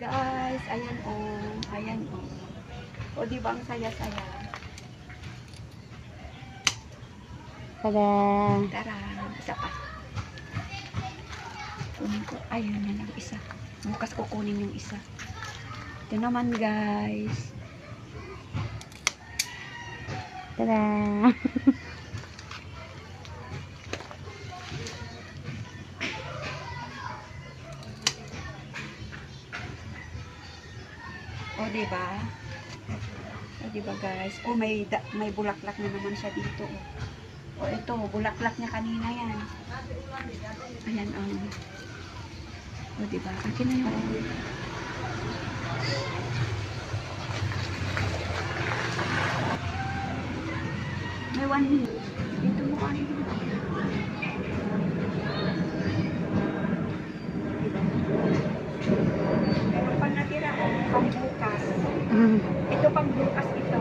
Guys, ayan oh. Ayan oh. O, di ba ang saya-saya? Tada! Tara, isa pa. Kunin ko. Ayun yan ang isa. Bukas ko kunin yung isa. Ito naman guys. Tada! O, diba? O, diba guys? O, may bulaklak na naman siya dito. O, ito, bulaklak niya kanina yan. Ayan, o. O, diba? Akin na yun. May 1 minute. Dito mo kanina. Meron pang natira, pang bukas. Ito pang bukas ito.